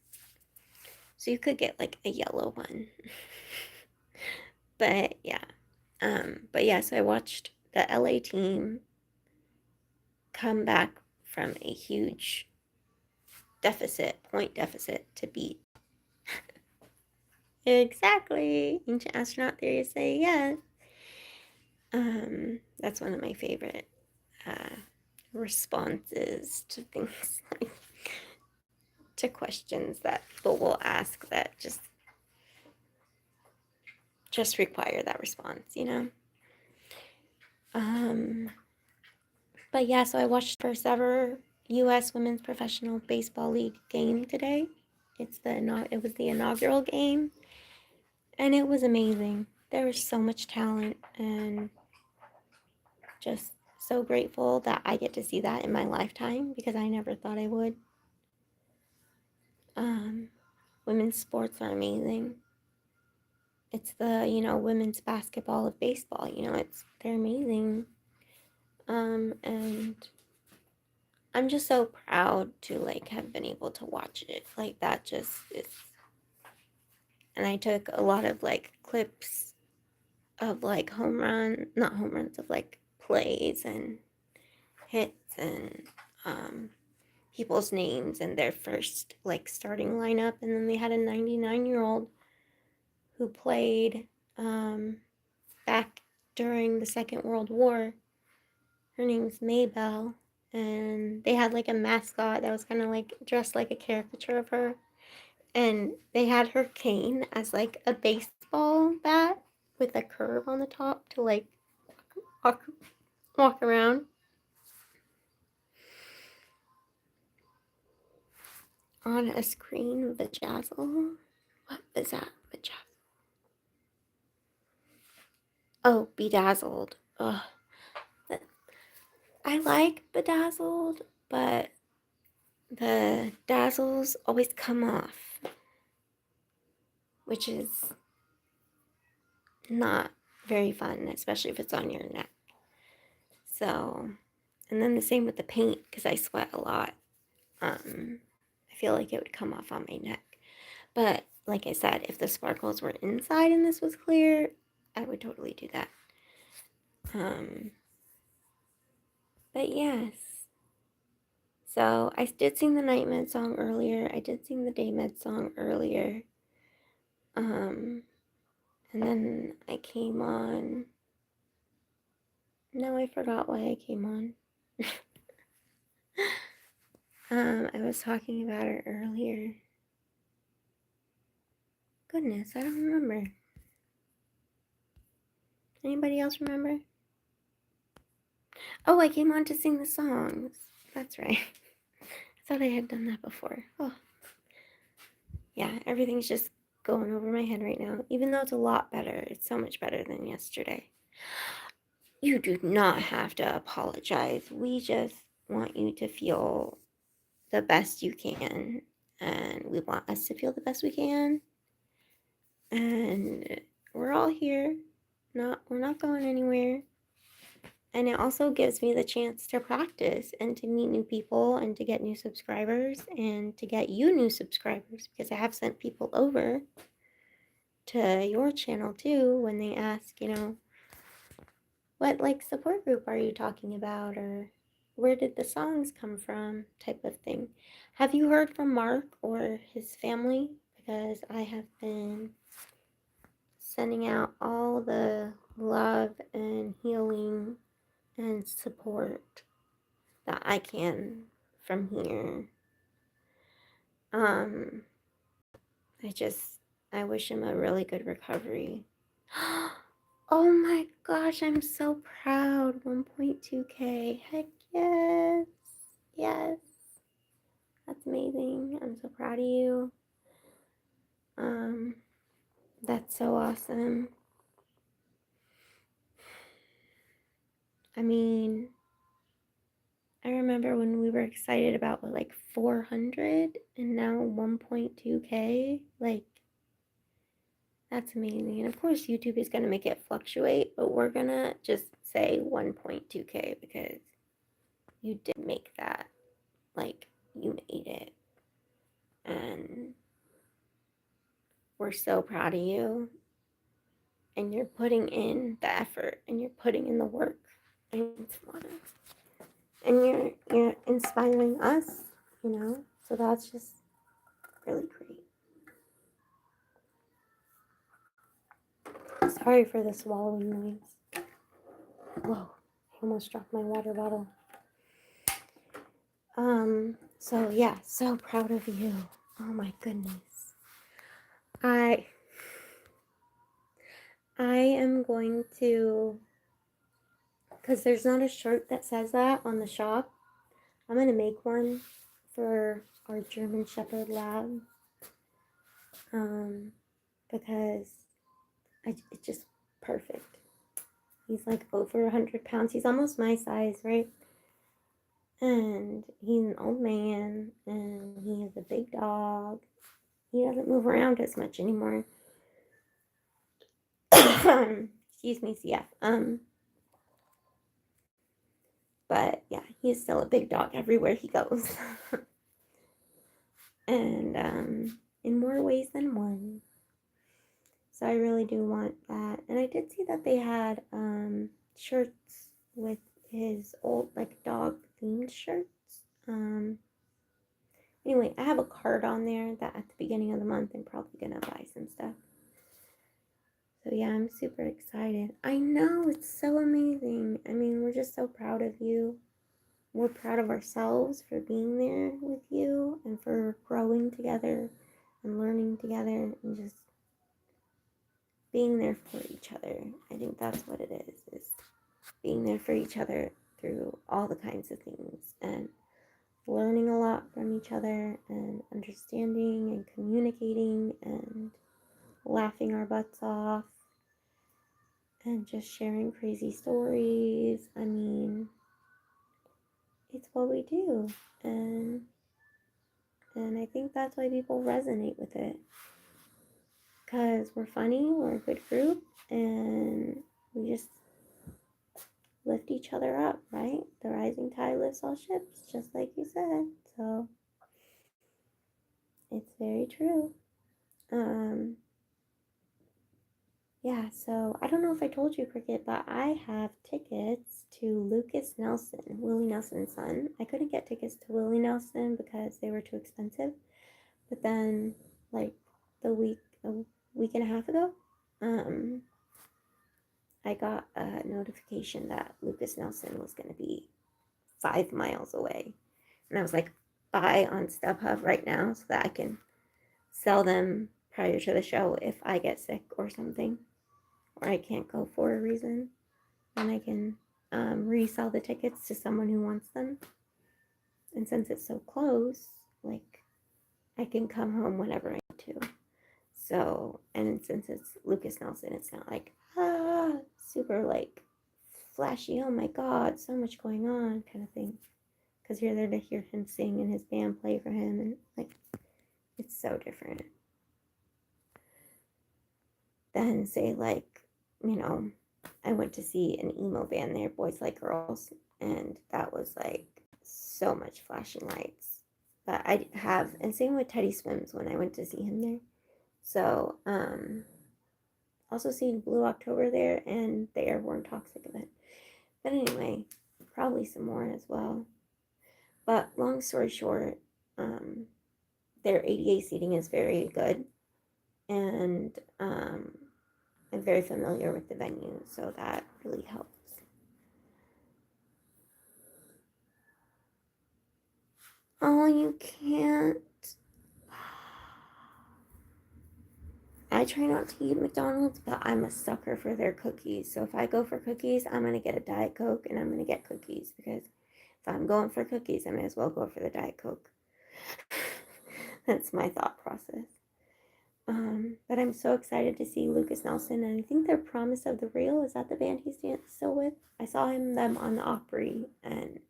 So you could get like a yellow one. But yeah. So I watched the LA team come back from a huge point deficit to beat. Exactly. Ancient astronaut theories say yes. That's one of my favorite responses to things like to questions that people will ask that just require that response. But yeah, so I watched the first ever U.S. Women's Professional Baseball League game today. It was the inaugural game, and it was amazing. There was so much talent, and just so grateful that I get to see that in my lifetime because I never thought I would. Women's sports are amazing. It's the women's basketball of baseball. They're amazing. And I'm just so proud to like have been able to watch it. Like that just is. And I took a lot of like clips of like not home runs, of like plays and hits and people's names and their first like starting lineup. And then they had a 99-year-old who played back during the Second World War. Her name's Maybelle. And they had like a mascot that was kind of like dressed like a caricature of her. And they had her cane as like a baseball bat with a curve on the top to like walk around. On a screen, vajazzle. What is that? Vajazzle. Oh, bedazzled. Ugh. I like bedazzled, but the dazzles always come off, which is not very fun, especially if it's on your neck. So, and then the same with the paint, because I sweat a lot. I feel like it would come off on my neck. But like I said, if the sparkles were inside and this was clear, I would totally do that. But yes. So I did sing the night med song earlier. I did sing the day med song earlier. And then I came on. No, I forgot why I came on. I was talking about it earlier. Goodness, I don't remember. Anybody else remember? Oh, I came on to sing the songs. That's right. I thought I had done that before. Oh. Yeah, everything's just going over my head right now. Even though it's a lot better. It's so much better than yesterday. You do not have to apologize. We just want you to feel the best you can. And we want us to feel the best we can. And we're all here. We're not going anywhere. And it also gives me the chance to practice and to meet new people and to get new subscribers and to get you new subscribers, because I have sent people over to your channel too when they ask, what like support group are you talking about, or where did the songs come from type of thing. Have you heard from Mark or his family? Because I have been sending out all the love and healing and support that I can from here. Um, I wish him a really good recovery. Oh my gosh, I'm so proud. 1.2K. Heck yes. Yes. That's amazing. I'm so proud of you. That's so awesome. I mean, I remember when we were excited about like 400 and now 1.2K. Like, that's amazing. And of course, YouTube is going to make it fluctuate, but we're going to just say 1.2K because you did make that. Like, you made it. And we're so proud of you. And you're putting in the effort and you're putting in the work. And you're inspiring us, you know? So that's just really great. Sorry for the swallowing noise. Whoa, I almost dropped my water bottle. So yeah, so proud of you. Oh my goodness. I am going to, because there's not a shirt that says that on the shop, I'm going to make one for our German Shepherd lab. Because it's just perfect. He's like over 100 pounds. He's almost my size, right? And he's an old man, and he has a big dog. He doesn't move around as much anymore. Excuse me, CF. But yeah, he's still a big dog everywhere he goes. And in more ways than one. So I really do want that. And I did see that they had shirts with his old like dog themed shirts. Anyway, I have a card on there that at the beginning of the month I'm probably gonna buy some stuff. So yeah, I'm super excited. I know, it's so amazing. I mean, we're just so proud of you. We're proud of ourselves for being there with you and for growing together and learning together and just being there for each other. I think that's what it is being there for each other through all the kinds of things and learning a lot from each other and understanding and communicating and laughing our butts off and just sharing crazy stories. I mean, it's what we do. And I think that's why people resonate with it. Because we're funny, we're a good group, and we just lift each other up, right? The rising tide lifts all ships, just like you said. So it's very true. Yeah, so I don't know if I told you, Cricket, but I have tickets to Lucas Nelson, Willie Nelson's son. I couldn't get tickets to Willie Nelson because they were too expensive. But then, like, a week and a half ago, I got a notification that Lucas Nelson was going to be 5 miles away. And I was like, buy on StubHub right now so that I can sell them prior to the show if I get sick or something, or I can't go for a reason. And I can resell the tickets to someone who wants them. And since it's so close, like, I can come home whenever I need to. So, and since it's Lucas Nelson, it's not like, super like flashy, oh my god, so much going on kind of thing. Because you're there to hear him sing and his band play for him, and like, it's so different than say like, you know, I went to see an emo band there, Boys Like Girls, and that was like so much flashing lights. But I have, and same with Teddy Swims when I went to see him there. So, also seen Blue October there and the Airborne Toxic event. But anyway, probably some more as well. But long story short, their ADA seating is very good, and I'm very familiar with the venue, so that really helps. Oh, you can't. I try not to eat McDonald's, but I'm a sucker for their cookies. So if I go for cookies, I'm going to get a Diet Coke and I'm going to get cookies, because if I'm going for cookies, I may as well go for the Diet Coke. That's my thought process. But I'm so excited to see Lucas Nelson, and I think their Promise of the Real, is that the band he's still with? I saw them on the Opry, and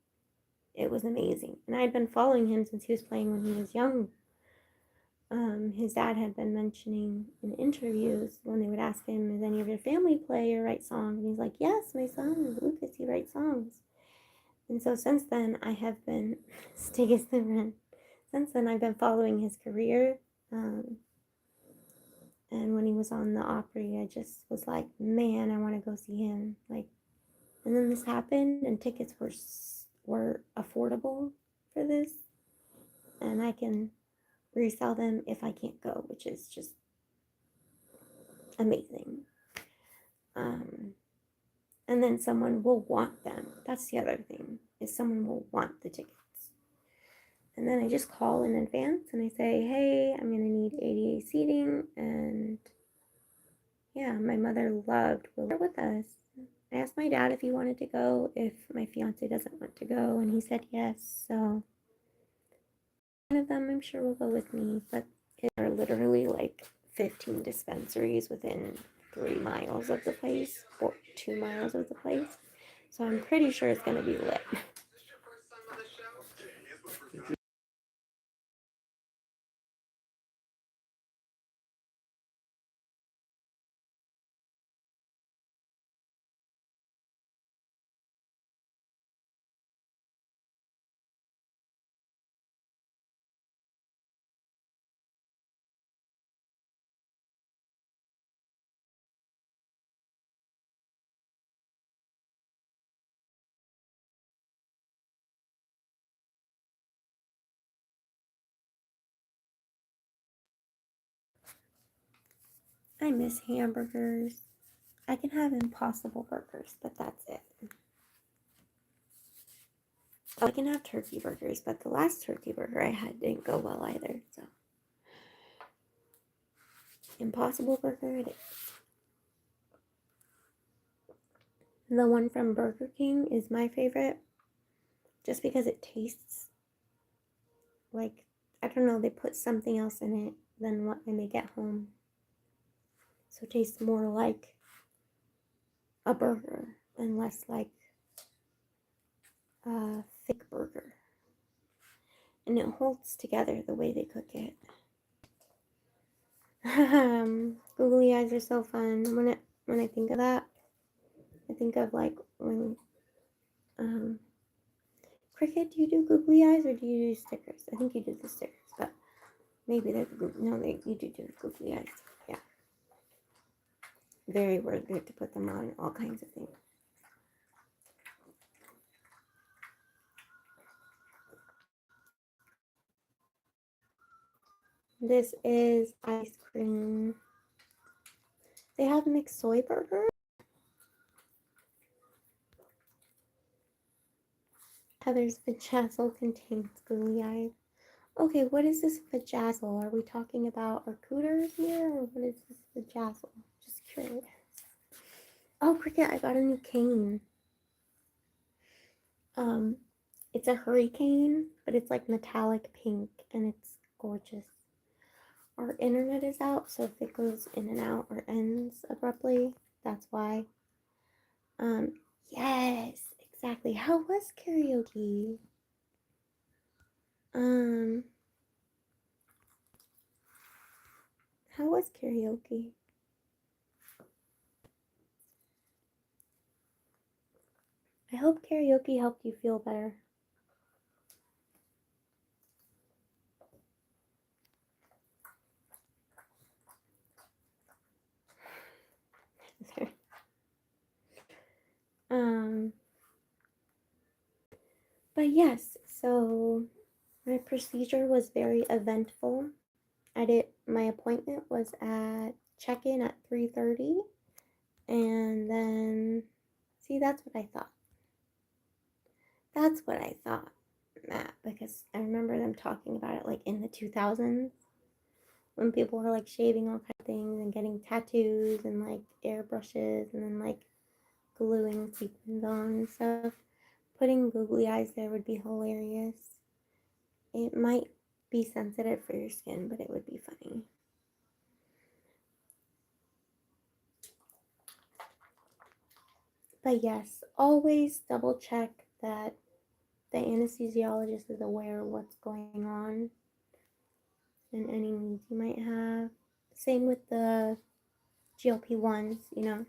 it was amazing. And I had been following him since he was playing when he was young. His dad had been mentioning in interviews when they would ask him, "Does any of your family play or write songs?" And he's like, "Yes, my son Lucas, he writes songs." And so since then, I have been stick as the rent. Since then, I've been following his career. And when he was on the Opry, I just was like, man, I want to go see him. Like, and then this happened, and tickets were affordable for this, and I can resell them if I can't go, which is just amazing. And then someone will want them. That's the other thing, is someone will want the tickets. And then I just call in advance and I say, hey, I'm going to need ADA seating. And yeah, my mother loved Will with us. I asked my dad if he wanted to go, if my fiance doesn't want to go, and he said yes. So one of them I'm sure will go with me, but there are literally like 15 dispensaries within 3 miles of the place, or 2 miles of the place. So I'm pretty sure it's going to be lit. I miss hamburgers. I can have Impossible burgers, but that's it. Oh, I can have turkey burgers, but the last turkey burger I had didn't go well either. So, Impossible burger it is. The one from Burger King is my favorite, just because it tastes like, I don't know, they put something else in it than what I make at home. So it tastes more like a burger and less like a thick burger. And it holds together the way they cook it. Googly eyes are so fun. When I think of that, I think of like when Cricket, do you do googly eyes or do you do stickers? I think you do the stickers, but maybe they're you do the googly eyes. Yeah, very worth it to put them on all kinds of things. This is ice cream. They have mixed soy burgers. Heather's vajazzle contains googly eyes. Okay, what is this vajazzle? Are we talking about our cooters here, or what is this vajazzle? Just curious. Oh, Cricket, I got a new cane. It's a hurricane, but it's like metallic pink, and it's gorgeous. Our internet is out, so if it goes in and out or ends abruptly, that's why. Yes, exactly. How was karaoke? How was karaoke? I hope karaoke helped you feel better. But yes, so my procedure was very eventful. My appointment was at check-in at 3:30, and then see, that's what I thought. That's what I thought, Matt, because I remember them talking about it like in the 2000s when people were like shaving all kinds of things and getting tattoos and like airbrushes and then like gluing sequins on and stuff. Putting googly eyes there would be hilarious. It might be sensitive for your skin, but it would be funny. But yes, always double check that the anesthesiologist is aware of what's going on and any needs you might have. Same with the GLP-1s,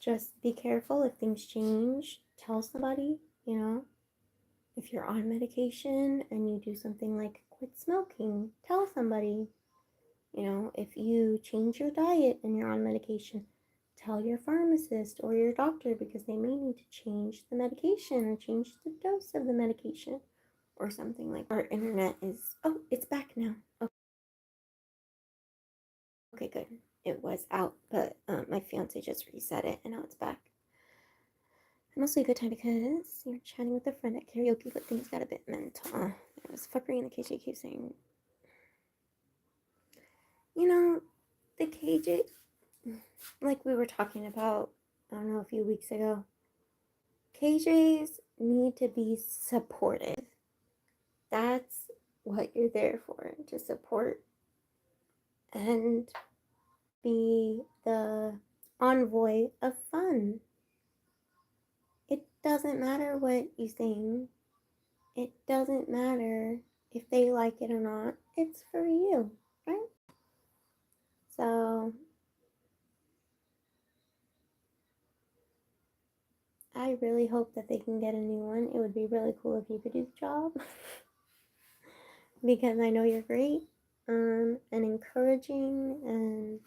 just be careful if things change. Tell somebody, if you're on medication and you do something like quit smoking, tell somebody. If you change your diet and you're on medication, tell your pharmacist or your doctor because they may need to change the medication or change the dose of the medication or something like that. Our internet is, it's back now. Okay, good. It was out, but my fiance just reset it and now it's back. And also a good time because you're chatting with a friend at karaoke, but things got a bit mental. There was fuckery in the KJ keeps saying, the KJ, like we were talking about, I don't know, a few weeks ago, KJs need to be supported. That's what you're there for, to support and be the envoy of fun. It doesn't matter what you sing. It doesn't matter if they like it or not. It's for you, right? So I really hope that they can get a new one. It would be really cool if you could do the job because I know you're great and encouraging and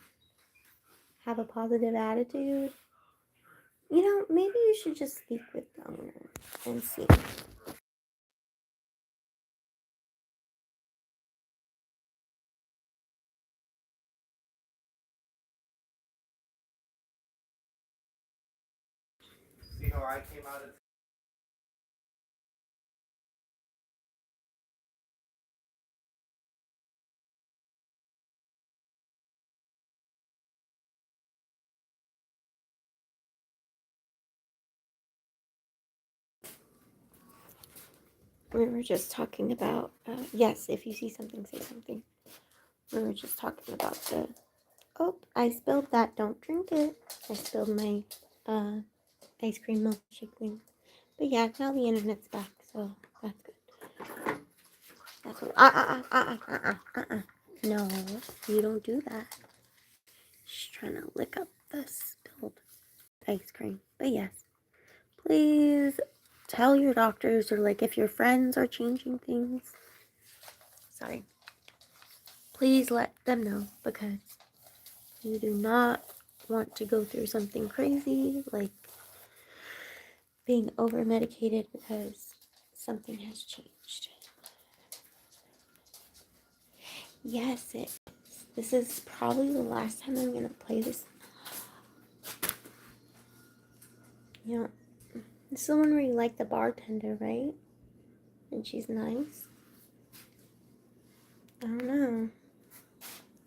have a positive attitude. Maybe you should just speak with the owner and see. See how I came out of We were just talking about, yes, if you see something, say something. We were just talking about I spilled that, don't drink it. I spilled my ice cream milkshake thing. But yeah, now the internet's back, so that's good. That's what, No, you don't do that. She's trying to lick up the spilled ice cream. But yes, please tell your doctors or like if your friends are changing things. Sorry. Please let them know because you do not want to go through something crazy like being over medicated because something has changed. Yes, it is. This is probably the last time I'm gonna play this. Yeah, this is the one where you like the bartender, right? And she's nice. I don't know.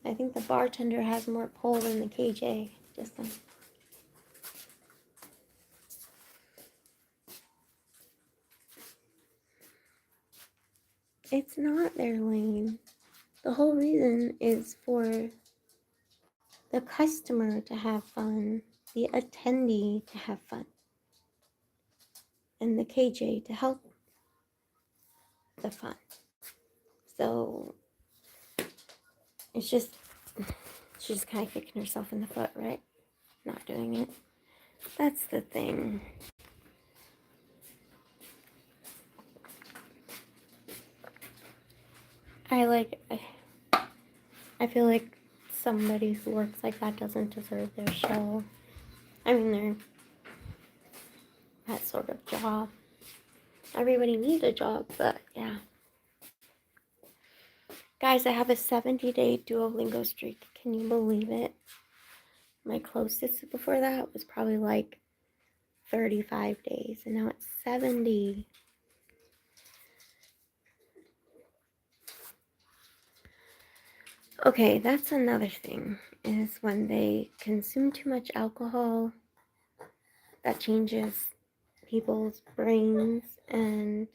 I think the bartender has more pull than the KJ. Just like. It's not their lane. The whole reason is for the customer to have fun, the attendee to have fun, and the KJ to help the fun. So it's just, she's kind of kicking herself in the foot, right? Not doing it. That's the thing. I feel like somebody who works like that doesn't deserve their show. I mean, they're that sort of job. everybody needs a job, but yeah. Guys, I have a 70-day Duolingo streak. Can you believe it? My closest before that was probably like 35 days, and now it's 70. Okay, that's another thing, is when they consume too much alcohol, that changes people's brains, and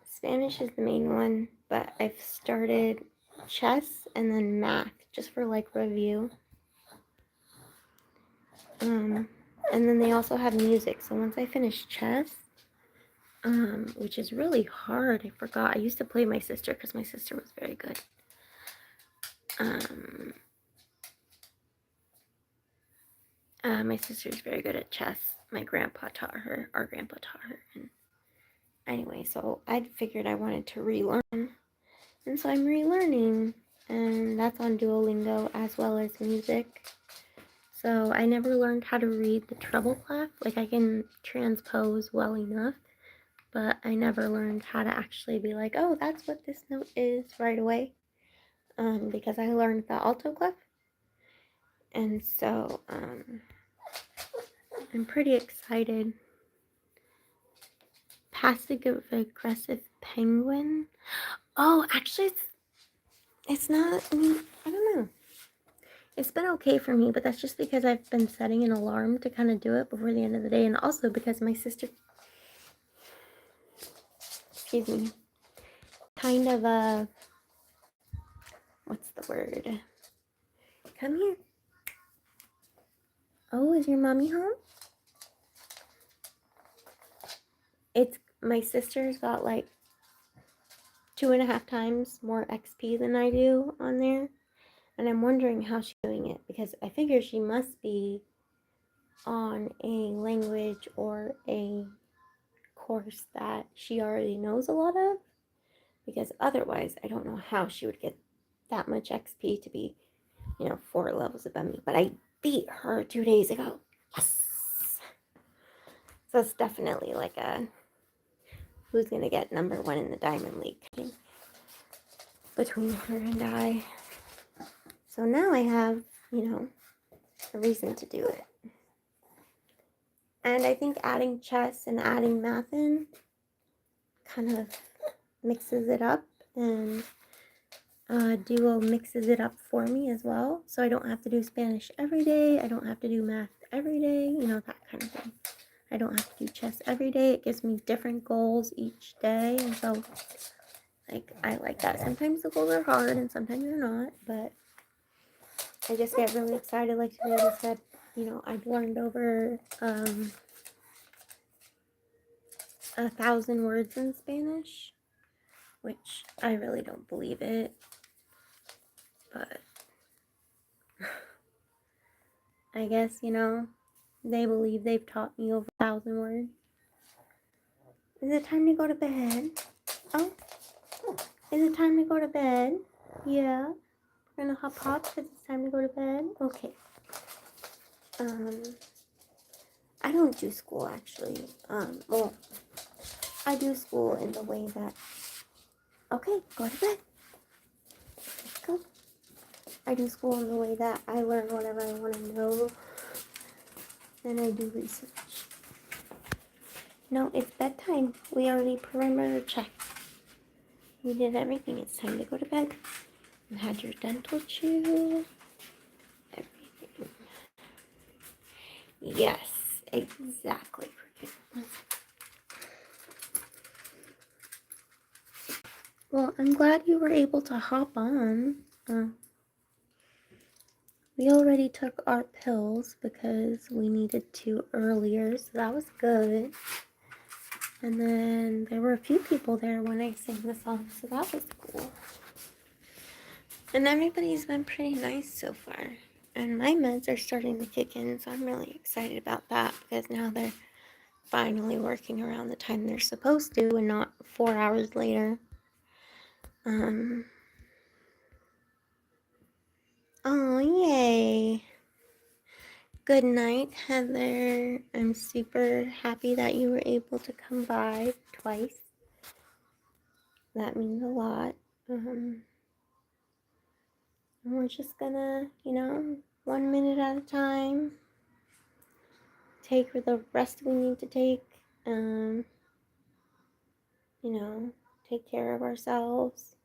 Spanish is the main one, but I've started chess and then math just for like review. And then they also have music. So once I finish chess, which is really hard, I forgot. I used to play my sister because my sister was very good. My sister's very good at chess. My grandpa taught her. Our grandpa taught her. And anyway, so I figured I wanted to relearn, and so I'm relearning, and that's on Duolingo as well as music. So I never learned how to read the treble clef. Like I can transpose well enough, but I never learned how to actually be like, oh, that's what this note is right away. Because I learned the alto clef. And so I'm pretty excited. Passive aggressive penguin. Oh, actually, it's not. I mean, I don't know. It's been okay for me, but that's just because I've been setting an alarm to kind of do it before the end of the day, and also because my sister, excuse me, kind of what's the word? Come here. Oh, is your mommy home? It's my sister's got like 2.5 times more XP than I do on there, and I'm wondering how she's doing it, because I figure she must be on a language or a course that she already knows a lot of, because otherwise I don't know how she would get that much XP to be, 4 levels above me. But I beat her 2 days ago. Yes. So it's definitely like a who's gonna get number 1 in the Diamond League between her and I. So now I have, a reason to do it. And I think adding chess and adding math in kind of mixes it up, and Duo mixes it up for me as well. So I don't have to do Spanish every day. I don't have to do math every day, that kind of thing. I don't have to do chess every day. It gives me different goals each day. And so, I like that. Sometimes the goals are hard and sometimes they're not, but I just get really excited. Like today I said, I've learned over 1,000 words in Spanish, which I really don't believe it, but I guess, they believe they've taught me over 1,000 words. Is it time to go to bed? Oh, is it time to go to bed? Yeah. We're gonna hop because it's time to go to bed. Okay. I don't do school actually. Well, I do school in the way that. Okay, go to bed. Let's go. I do school in the way that I learn whatever I want to know, and I do research. No, it's bedtime. We already perimeter checked. We did everything. It's time to go to bed. You had your dental chew. Everything. Yes, exactly. Well, I'm glad you were able to hop on. We already took our pills because we needed to earlier, so that was good. And then there were a few people there when I sang the song, so that was cool. And everybody's been pretty nice so far. And my meds are starting to kick in, so I'm really excited about that because now they're finally working around the time they're supposed to and not 4 hours later. Oh, yay. Good night, Heather. I'm super happy that you were able to come by twice. That means a lot. And we're just gonna, 1 minute at a time, take the rest we need to take. Take care of ourselves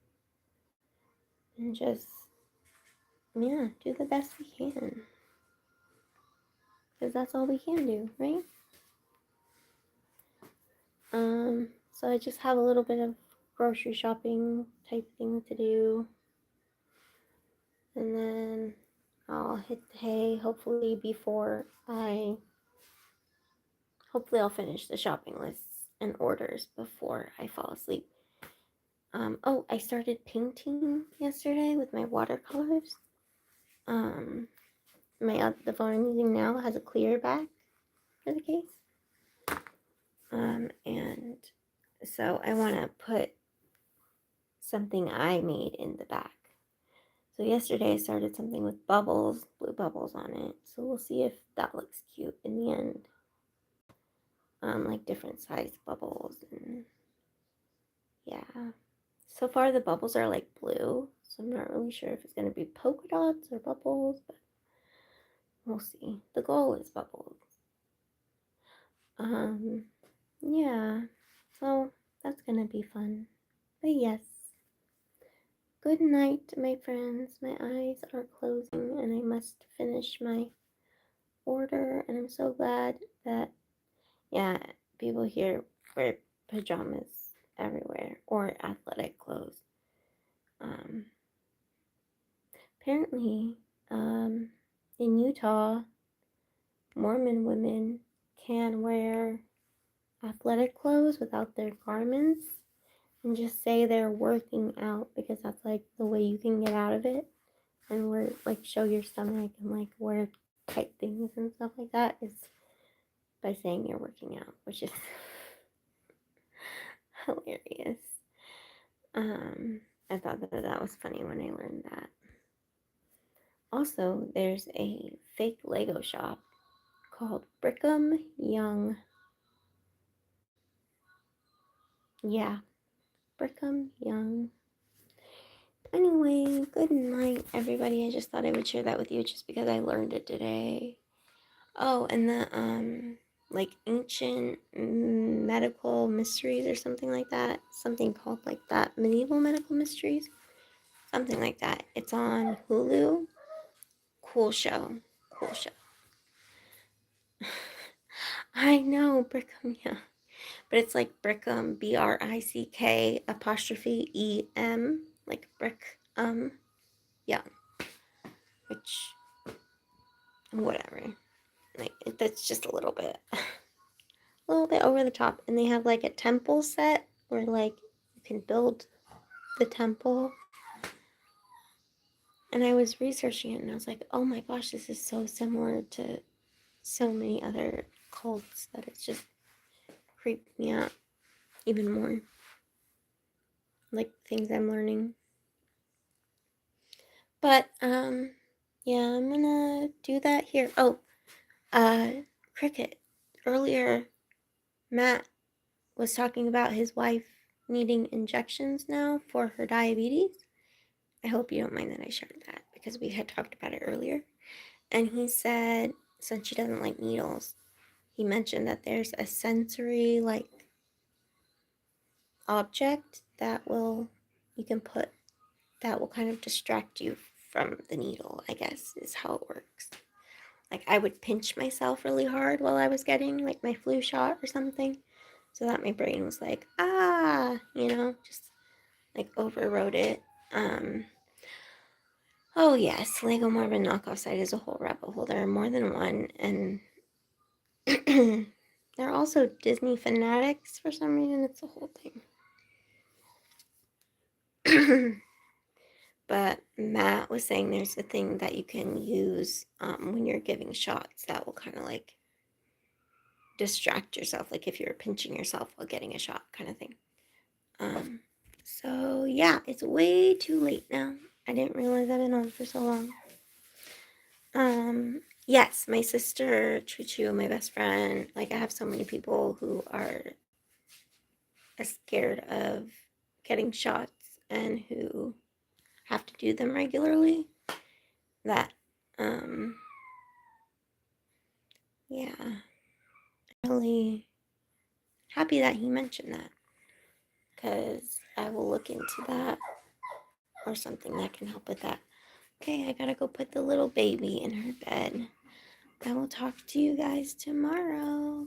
and just, do the best we can. Because that's all we can do, right? So I just have a little bit of grocery shopping type thing to do. And then I'll hit the hay hopefully I'll finish the shopping lists and orders before I fall asleep. I started painting yesterday with my watercolors. The phone I'm using now has a clear back for the case. And so I want to put something I made in the back. So yesterday I started something with bubbles, blue bubbles on it. So we'll see if that looks cute in the end. Like different sized bubbles, and yeah. So far the bubbles are like blue, so I'm not really sure if it's going to be polka dots or bubbles, but we'll see. The goal is bubbles. Yeah, so that's going to be fun. But yes, good night, my friends. My eyes are closing and I must finish my order, and I'm so glad that, people here wear pajamas everywhere or athletic clothes. Apparently, in Utah, Mormon women can wear athletic clothes without their garments and just say they're working out, because that's like the way you can get out of it and wear, like, show your stomach and like wear tight things and stuff like that, is by saying you're working out, which is hilarious. I thought that was funny when I learned that. Also, there's a fake Lego shop called Brigham Young. Yeah, Brigham Young. Anyway, good night, everybody. I just thought I would share that with you just because I learned it today. Oh, and the like ancient medical mysteries or something like that. Something called like that, medieval medical mysteries. Something like that. It's on Hulu. Cool show. Cool show. I know, Brigham Young. But it's like Brickham, BRICK apostrophe EM, like brick, Young, which, whatever, like, that's just a little bit over the top. And they have like a temple set where like you can build the temple. And I was researching it and I was like, oh my gosh, this is so similar to so many other cults that it's just creeped me out even more. Like things I'm learning. But yeah, I'm gonna do that here. Oh, Cricket. Earlier, Matt was talking about his wife needing injections now for her diabetes. I hope you don't mind that I shared that because we had talked about it earlier. And he said, since she doesn't like needles, he mentioned that there's a sensory like object that you can put, that will kind of distract you from the needle, I guess is how it works. Like I would pinch myself really hard while I was getting like my flu shot or something, so that my brain was like, just like overrode it. Oh yes, Lego Marvin knockoff site is a whole rabbit hole. There are more than one, and they're also Disney fanatics for some reason. It's a whole thing. But Matt was saying there's a thing that you can use when you're giving shots that will kind of like distract yourself, like if you're pinching yourself while getting a shot kind of thing. So yeah, it's way too late now. I didn't realize I've been on for so long. Yes, my sister, Choo Choo, my best friend. Like, I have so many people who are scared of getting shots and who have to do them regularly. That, yeah, really happy that he mentioned that, because I will look into that or something that can help with that. Okay, I gotta go put the little baby in her bed. I will talk to you guys tomorrow.